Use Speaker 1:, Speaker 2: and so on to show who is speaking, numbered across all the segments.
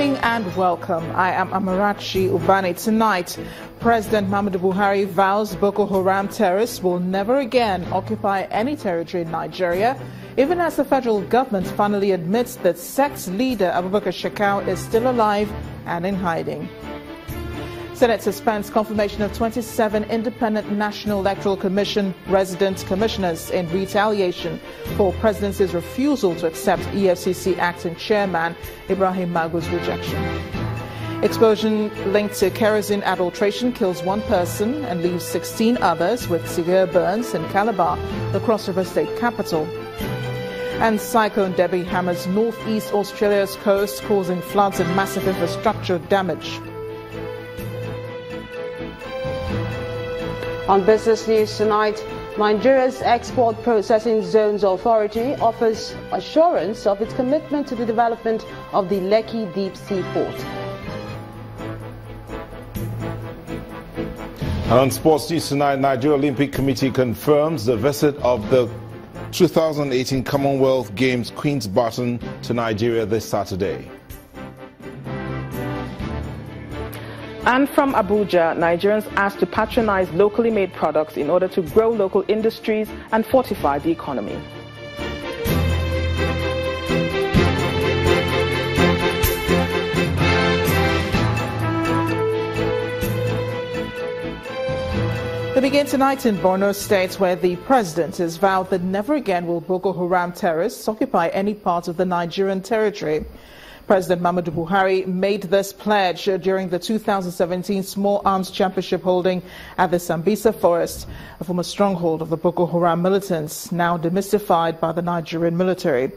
Speaker 1: morning and welcome. I am Amarachi Ubani. Tonight, President Muhammadu Buhari vows Boko Haram terrorists will never again occupy any territory in Nigeria, even as the federal government finally admits that sect's leader Abubakar Shekau is still alive and in hiding. Senate suspends confirmation of 27 independent National Electoral Commission resident commissioners in retaliation for presidency's refusal to accept EFCC acting chairman Ibrahim Magu's rejection. Explosion linked to kerosene adulteration kills one person and leaves 16 others with severe burns in Calabar, the Cross River State capital. And Cyclone Debbie hammers northeast Australia's coast, causing floods and massive infrastructure damage.
Speaker 2: On business news tonight, Nigeria's Export Processing Zones Authority offers assurance of its commitment to the development of the Lekki Deep Sea Port.
Speaker 3: And on sports news tonight, Nigeria Olympic Committee confirms the visit of the 2018 Commonwealth Games Queen's Baton to Nigeria this Saturday.
Speaker 4: And from Abuja, Nigerians asked to patronize locally made products in order to grow local industries and fortify the economy.
Speaker 1: We begin tonight in Borno State, where the president has vowed that never again will Boko Haram terrorists occupy any part of the Nigerian territory. President Muhammadu Buhari made this pledge during the 2017 Small Arms Championship holding at the Sambisa forest, a former stronghold of the Boko Haram militants, now demystified by the Nigerian military.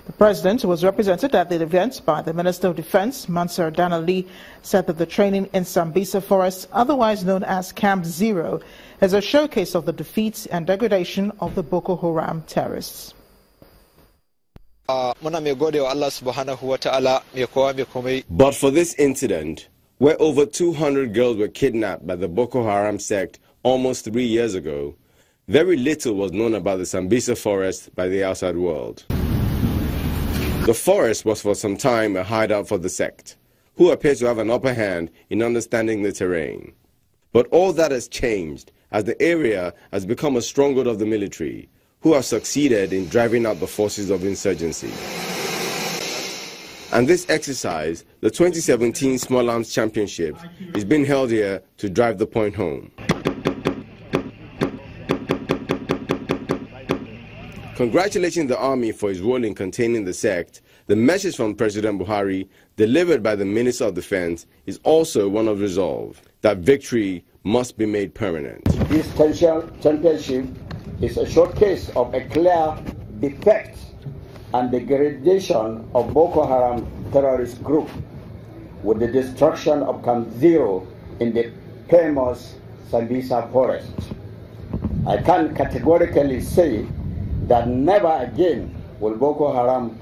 Speaker 1: The president was represented at the event by the Minister of Defense, Mansur Dan Ali, said that the training in Sambisa forest, otherwise known as Camp Zero, is a showcase of the defeat and degradation of the Boko Haram terrorists.
Speaker 5: But
Speaker 6: for this incident, where over 200 girls were kidnapped by the Boko Haram sect almost 3 years ago, very little was known about the Sambisa forest by the outside world. The forest was for some time a hideout for the sect, who appear to have an upper hand in understanding the terrain. But all that has changed as the area has become a stronghold of the military, who have succeeded in driving out the forces of insurgency. And this exercise, the 2017 Small Arms Championship, is being held here to drive the point home. Congratulating the army for its role in containing the sect, the message from President Buhari, delivered by the Minister of Defense, is also one of resolve, that victory must be made permanent.
Speaker 7: This championship is a showcase of a clear defect and degradation of Boko Haram terrorist group with the destruction of Camp Zero in the famous Sambisa forest. I can categorically say that never again will Boko Haram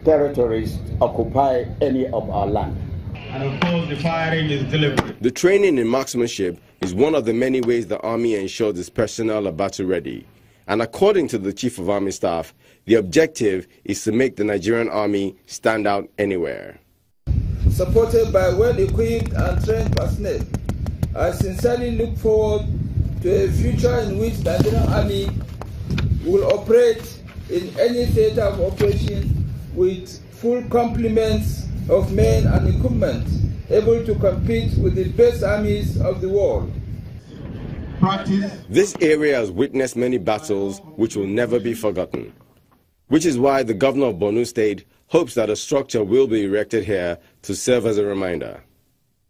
Speaker 7: territories occupy any of our land.
Speaker 8: And of course, the firing is deliberate.
Speaker 6: The training in marksmanship is one of the many ways the Army ensures its personnel are battle-ready. And according to the Chief of Army Staff, the objective is to make the Nigerian Army stand out anywhere.
Speaker 9: Supported by well-equipped and trained personnel, I sincerely look forward to a future in which the Nigerian Army will operate in any theater of operation with full complements of men and equipment, able to compete with the best armies of the world.
Speaker 6: This area has witnessed many battles which will never be forgotten, which is why the governor of Borno State hopes that a structure will be erected here to serve as a reminder.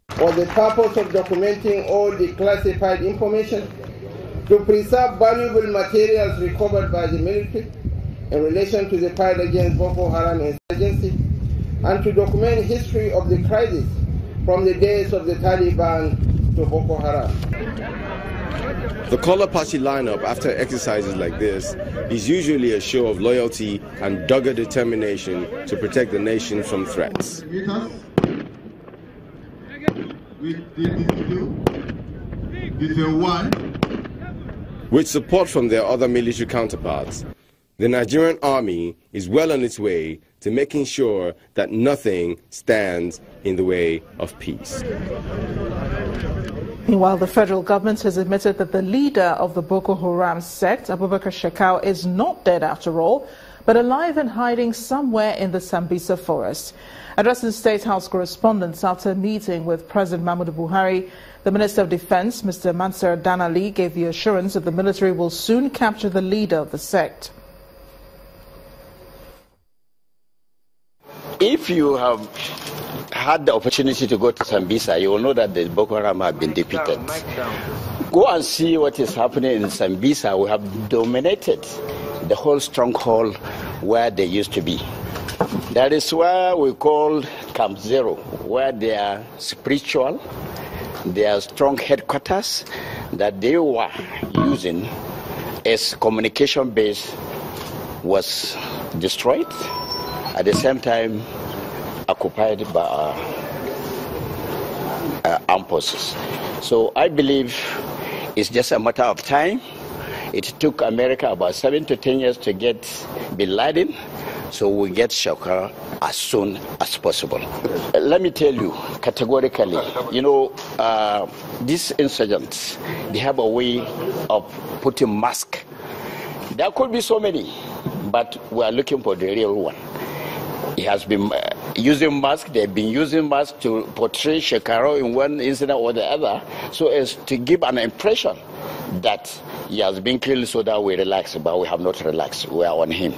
Speaker 10: For the purpose of documenting all the classified information, to preserve valuable materials recovered by the military in relation to the fight against Boko Haram insurgency, and to document history of the crisis from the days of the Taliban to Boko Haram.
Speaker 6: The color party lineup after exercises like this is usually a show of loyalty and dogged determination to protect the nation from threats. With support from their other military counterparts, The Nigerian army is well on its way to making sure that nothing stands in the way of peace.
Speaker 1: Meanwhile, the federal government has admitted that the leader of the Boko Haram sect, Abubakar Shekau, is not dead after all, but alive and hiding somewhere in the Sambisa forest. Addressing State House correspondents after a meeting with President Muhammadu Buhari, the Minister of Defense, Mr. Mansur Dan Ali, gave the assurance that the military will soon capture the leader of the sect.
Speaker 7: If you have had the opportunity to go to Sambisa, you will know that the Boko Haram have been defeated. Go and see what is happening in Sambisa. We have dominated the whole stronghold where they used to be. That is where we call Camp Zero, where they are spiritual, their strong headquarters that they were using as communication base was destroyed. At the same time, occupied by armed forces. So I believe it's just a matter of time. It took America about 7 to 10 years to get Bin Laden, so we get Shekau as soon as possible. Let me tell you categorically, these insurgents, they have a way of putting mask. There could be so many, but we are looking for the real one. He has been using masks. They've been using masks to portray Shekau in one incident or the other, so as to give an impression that he has been killed so that we relax, but we have not relaxed. We are on him.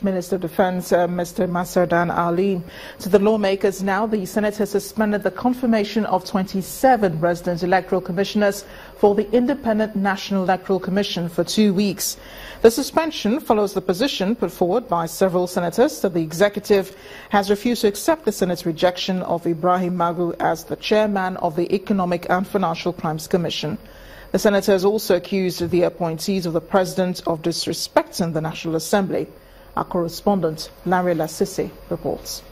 Speaker 1: Minister of Defense, Mr. Mansur Dan Ali. To the lawmakers now, the Senate has suspended the confirmation of 27 resident electoral commissioners for the Independent National Electoral Commission for 2 weeks. The suspension follows the position put forward by several senators that the executive has refused to accept the Senate's rejection of Ibrahim Magu as the chairman of the Economic and Financial Crimes Commission. The senators also accused the appointees of the president of disrespecting the National Assembly. Our correspondent, Larry Lasisi, reports.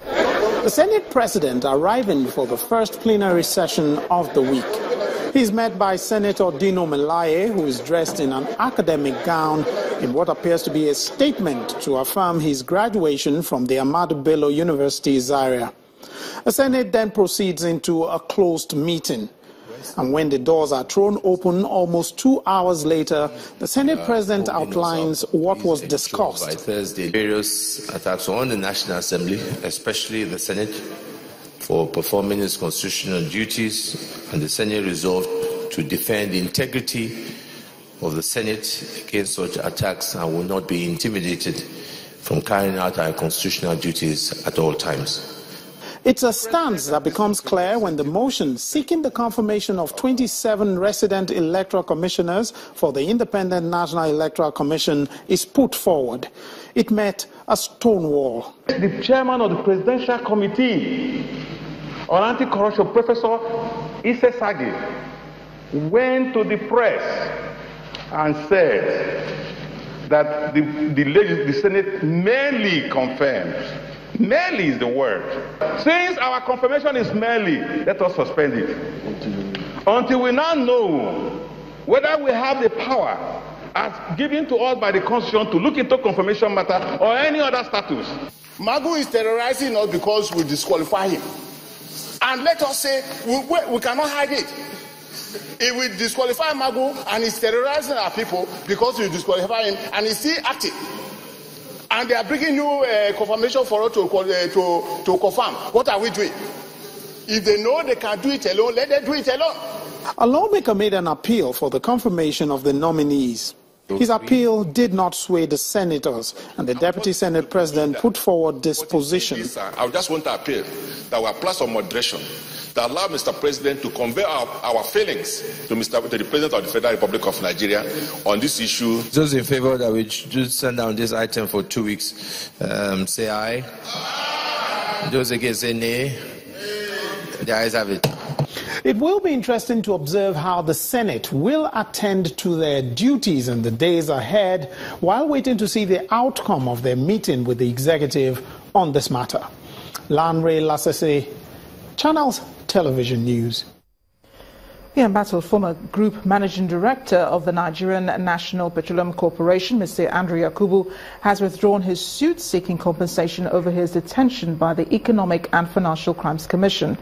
Speaker 5: The Senate President arriving for the first plenary session of the week. He's met by Senator Dino Melaye, who is dressed in an academic gown in what appears to be a statement to affirm his graduation from the Ahmadu Bello University, Zaria. The Senate then proceeds into a closed meeting. And when the doors are thrown open almost 2 hours later, the Senate President outlines what was discussed.
Speaker 11: By Thursday, various attacks on the National Assembly, especially the Senate, for performing its constitutional duties, and the Senate resolved to defend the integrity of the Senate against such attacks and will not be intimidated from carrying out our constitutional duties at all times.
Speaker 5: It's a stance that becomes clear when the motion seeking the confirmation of 27 resident electoral commissioners for the Independent National Electoral Commission is put forward. It met a stonewall.
Speaker 12: The chairman of the Presidential Committee on Anti-Corruption, Professor Isse Sagi, went to the press and said that the Senate merely confirmed. Merely is the word. Since our confirmation is merely, let us suspend it. Until we now know whether we have the power as given to us by the Constitution to look into confirmation matter or any other status.
Speaker 13: Magu is terrorizing us because we disqualify him. And let us say, we cannot hide it. If we disqualify Magu and he's terrorizing our people because we disqualify him and he's still active, and they are bringing you confirmation for us to confirm, what are we doing? If they know they can do it alone, let them do it alone.
Speaker 5: A lawmaker made an appeal for the confirmation of the nominees. His appeal did not sway the senators, and the Deputy Senate President put forward this position.
Speaker 14: I just want to appeal that we apply some moderation to allow Mr. President to convey our feelings to the President of the Federal Republic of Nigeria on this issue.
Speaker 11: Those in favor that we just send down this item for 2 weeks, say aye. Those against say nay. The ayes have it.
Speaker 5: It will be interesting to observe how the Senate will attend to their duties in the days ahead while waiting to see the outcome of their meeting with the executive on this matter. Lanre Lasese, Channels Television News.
Speaker 1: He embattled former Group Managing Director of the Nigerian National Petroleum Corporation, Mr. Andrew Yakubu, has withdrawn his suit seeking compensation over his detention by the Economic and Financial Crimes Commission.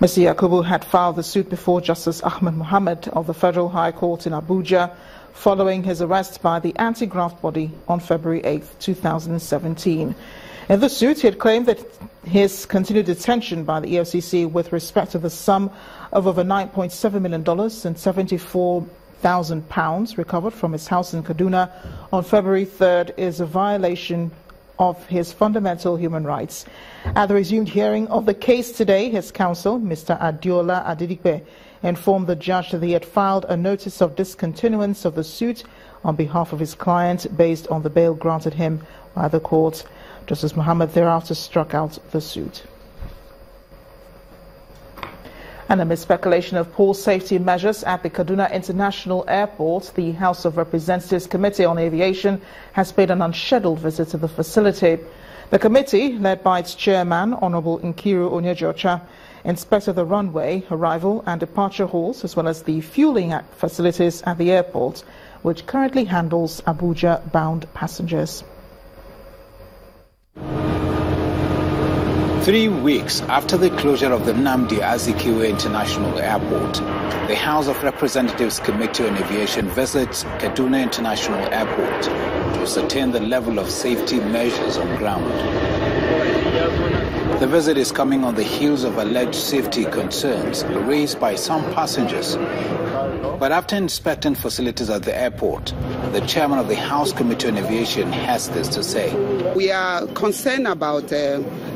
Speaker 1: Mr. Yakubu had filed the suit before Justice Ahmed Mohammed of the Federal High Court in Abuja following his arrest by the anti-graft body on February 8, 2017. In the suit, he had claimed that his continued detention by the EFCC with respect to the sum of over $9.7 million and £74,000 recovered from his house in Kaduna on February 3rd is a violation of his fundamental human rights. At the resumed hearing of the case today, his counsel, Mr. Adiola Adidipe, informed the judge that he had filed a notice of discontinuance of the suit on behalf of his client based on the bail granted him by the court. Justice Mohammed thereafter struck out the suit. And amid speculation of poor safety measures at the Kaduna International Airport, the House of Representatives Committee on Aviation has paid an unscheduled visit to the facility. The committee, led by its chairman, Honorable Nkiru Onyejocha, inspected the runway, arrival and departure halls, as well as the fueling facilities at the airport, which currently handles Abuja-bound passengers.
Speaker 15: 3 weeks after the closure of the Nnamdi Azikiwe International Airport, the House of Representatives Committee on Aviation visits Kaduna International Airport to ascertain the level of safety measures on ground. The visit is coming on the heels of alleged safety concerns raised by some passengers. But after inspecting facilities at the airport, the chairman of the House Committee on Aviation has this to say.
Speaker 16: We are concerned about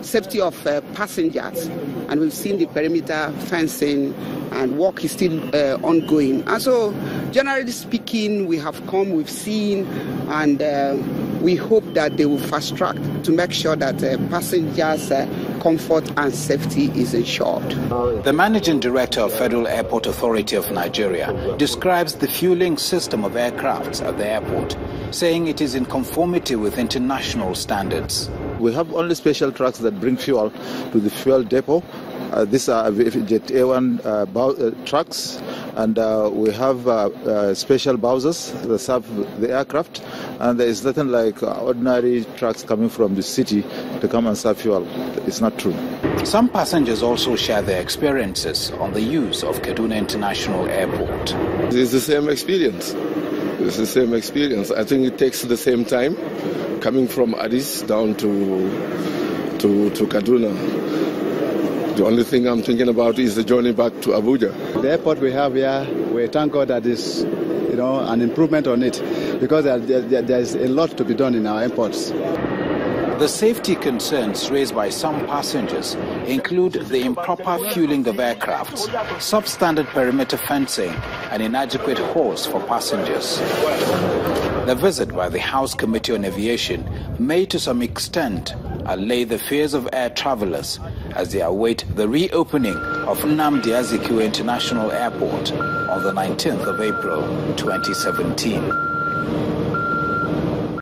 Speaker 16: safety of passengers, and we've seen the perimeter fencing and work is still ongoing. And so, generally speaking, we have come, we've seen, and we hope that they will fast track to make sure that passengers' comfort and safety is ensured.
Speaker 15: The Managing Director of Federal Airport Authority of Nigeria describes the fueling system of aircrafts at the airport, saying it is in conformity with international standards.
Speaker 17: We have only special trucks that bring fuel to the fuel depot. These are Pt.1 trucks, and we have special bowsers that serve the aircraft, and there is nothing like ordinary trucks coming from the city to come and serve fuel. It's not true.
Speaker 15: Some passengers also share their experiences on the use of Kaduna International Airport.
Speaker 18: It's the same experience. It's the same experience. I think it takes the same time coming from Addis down to Kaduna. The only thing I'm thinking about is the journey back to Abuja.
Speaker 19: The airport we have here, we thank God that is, an improvement on it, because there is a lot to be done in our airports.
Speaker 15: The safety concerns raised by some passengers include the improper fueling of aircrafts, substandard perimeter fencing, and inadequate halls for passengers. The visit by the House Committee on Aviation may to some extent allay the fears of air travelers as they await the reopening of Nnamdi Azikiwe International Airport on the 19th of April 2017.